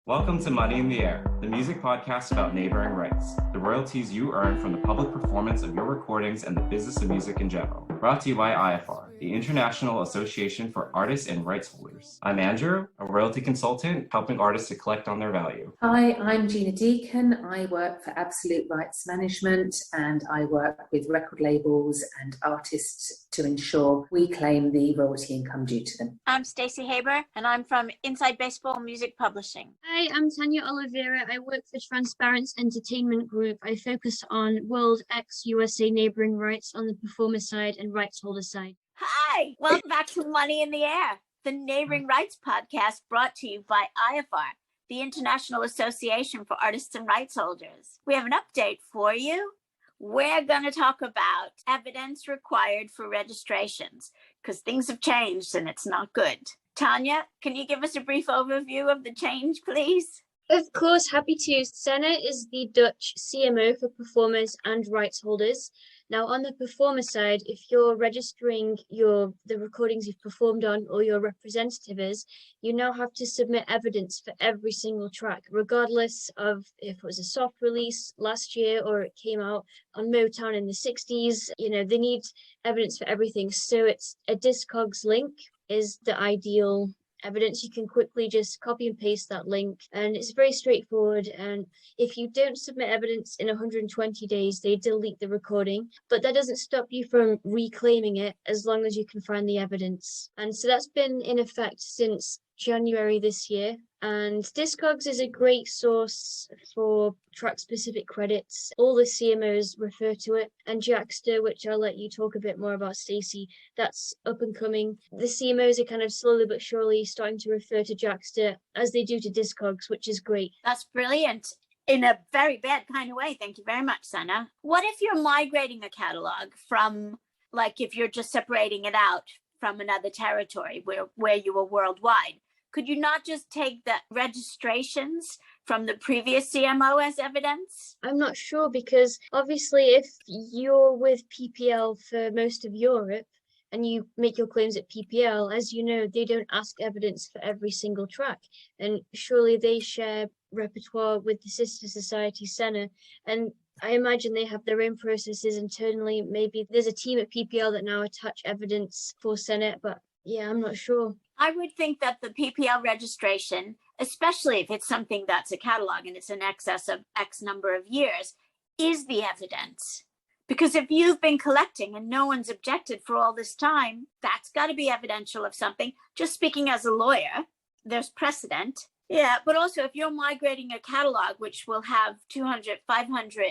Welcome to Money in the Air, the music podcast about neighboring rights, the royalties you earn from the public performance of your recordings and the business of music in general. Brought to you by IFR, the International Association for Artists and Rights Holders. I'm Andrew, a royalty consultant helping artists to collect on their value. Hi, I'm Gina Deacon. I work for Absolute Rights Management and I work with record labels and artists to ensure we claim the royalty income due to them. I'm Stacey Haber and I'm from Inside Baseball Music Publishing. Hi, I'm Tanya Oliveira. I work for Transparence Entertainment Group. I focus on World X USA neighboring rights on the performer side and rights holder side. Hi, welcome back to Money in the Air, the neighboring rights podcast brought to you by IFR, the International Association for Artists and Rights Holders. We have an update for you. We're going to talk about evidence required for registrations because things have changed and it's not good. Tanya, can you give us a brief overview of the change, please? Of course, happy to. SENA is the Dutch CMO for performers and rights holders. Now, on the performer side, if you're registering the recordings you've performed on or your representative is, you now have to submit evidence for every single track, regardless of if it was a soft release last year or it came out on Motown in the 60s. They need evidence for everything. So it's a Discogs link is the ideal evidence. You can quickly just copy and paste that link and it's very straightforward. And if you don't submit evidence in 120 days, they delete the recording, but that doesn't stop you from reclaiming it as long as you can find the evidence. And so that's been in effect since January this year. And Discogs is a great source for track-specific credits. All the CMOs refer to it. And Jackster, which I'll let you talk a bit more about, Stacey, that's up and coming. The CMOs are kind of slowly but surely starting to refer to Jackster as they do to Discogs, which is great. That's brilliant. In a very bad kind of way. Thank you very much, Sana. What if you're migrating a catalog from, like if you're just separating it out from another territory where you were worldwide? Could you not just take the registrations from the previous CMO as evidence? I'm not sure because obviously if you're with PPL for most of Europe and you make your claims at PPL, as you know, they don't ask evidence for every single track. And surely they share repertoire with the sister society SENA. And I imagine they have their own processes internally. Maybe there's a team at PPL that now attach evidence for SENA, but yeah, I'm not sure. I would think that the PPL registration, especially if it's something that's a catalog and it's in excess of X number of years, is the evidence. Because if you've been collecting and no one's objected for all this time, that's got to be evidential of something. Just speaking as a lawyer, there's precedent. Yeah, but also if you're migrating a catalog, which will have 200, 500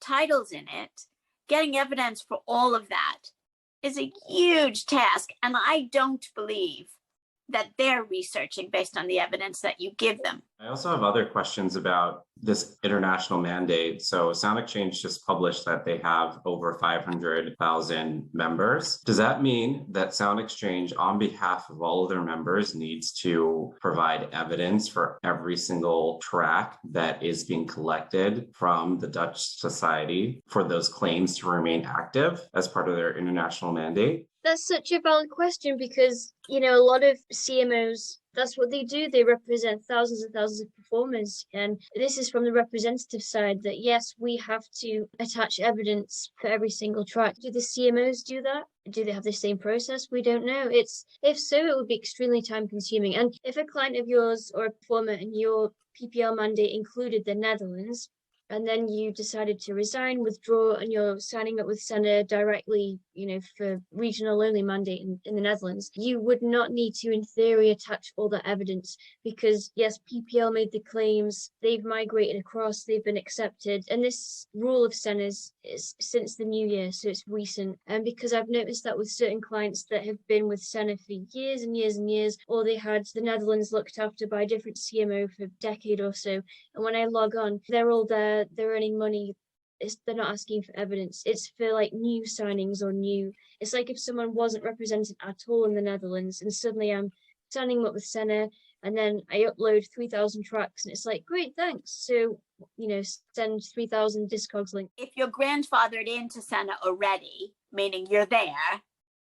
titles in it, getting evidence for all of that is a huge task. And I don't believe that they're researching based on the evidence that you give them. I also have other questions about this international mandate. So Sound Exchange just published that they have over 500,000 members. Does that mean that Sound Exchange, on behalf of all of their members, needs to provide evidence for every single track that is being collected from the Dutch society for those claims to remain active as part of their international mandate? That's such a valid question because, a lot of CMOs, that's what they do. They represent thousands and thousands of performers. And this is from the representative side that, yes, we have to attach evidence for every single track. Do the CMOs do that? Do they have the same process? We don't know. If so, it would be extremely time consuming. And if a client of yours or a performer and your PPL mandate included the Netherlands, and then you decided to resign, withdraw, and you're signing up with SENA directly, for regional only mandate in the Netherlands, you would not need to, in theory, attach all that evidence because, yes, PPL made the claims, they've migrated across, they've been accepted. And this rule of SENA's is since the new year, so it's recent. And because I've noticed that with certain clients that have been with SENA for years and years and years, or they had the Netherlands looked after by a different CMO for a decade or so. And when I log on, they're all there, they're earning money. They're not asking for evidence. It's for like new signings or it's like if someone wasn't represented at all in the Netherlands and suddenly I'm signing up with SENA and then I upload 3,000 tracks and it's like, great, thanks. So, send 3,000 Discogs link. If you're grandfathered into SENA already, meaning you're there,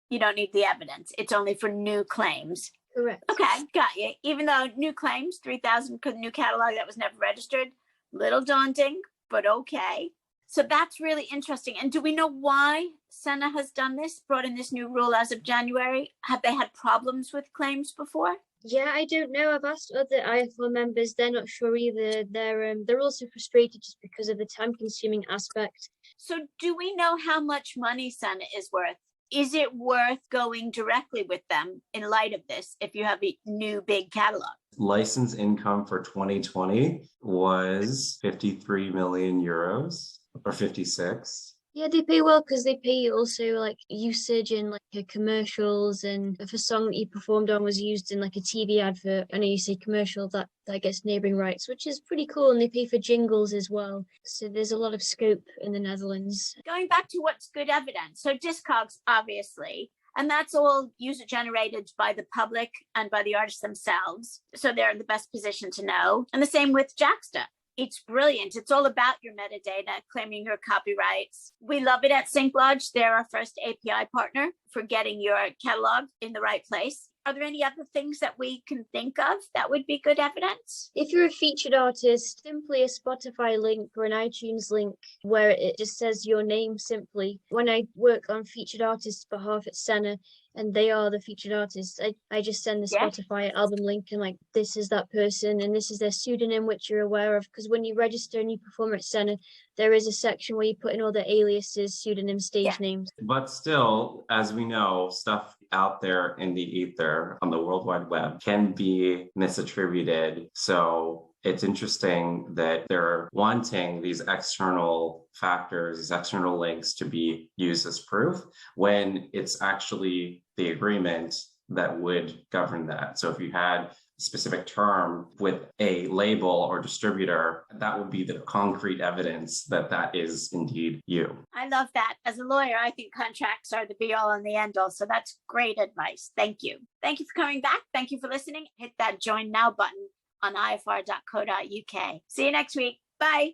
you don't need the evidence. It's only for new claims. Correct. Okay, got you. Even though new claims, 3,000 new catalog that was never registered, little daunting, but okay. So that's really interesting. And do we know why SENA has done this, brought in this new rule as of January? Have they had problems with claims before? Yeah, I don't know. I've asked other IFL members; they're not sure either. They're also frustrated just because of the time-consuming aspect. So do we know how much money SENA is worth? Is it worth going directly with them in light of this if you have a new big catalog? License income for 2020 was 53 million euros or 56. Yeah, they pay well because they pay also like usage in like commercials, and if a song that you performed on was used in like a TV advert, I know you say commercial, that gets neighboring rights, which is pretty cool, and they pay for jingles as well. So there's a lot of scope in the Netherlands. Going back to what's good evidence, so Discogs obviously, and that's all user generated by the public and by the artists themselves. So they're in the best position to know. And the same with Jaxsta. It's brilliant. It's all about your metadata, claiming your copyrights. We love it at SyncLodge. They're our first API partner for getting your catalog in the right place. Are there any other things that we can think of that would be good evidence? If you're a featured artist, simply a Spotify link or an iTunes link where it just says your name simply. When I work on featured artists' behalf at SENA, and they are the featured artists, I just send the Spotify album link and like, this is that person and this is their pseudonym, which you're aware of. Because when you register and you perform at SENA, there is a section where you put in all the aliases, pseudonyms, stage names. But still, as we know, stuff out there in the ether on the World Wide Web can be misattributed. So it's interesting that they're wanting these external factors, these external links to be used as proof when it's actually the agreement that would govern that. So if you had a specific term with a label or distributor, that would be the concrete evidence that that is indeed you. I love that. As a lawyer, I think contracts are the be all and the end all. So that's great advice. Thank you. Thank you for coming back. Thank you for listening. Hit that join now button on ifr.co.uk. See you next week. Bye.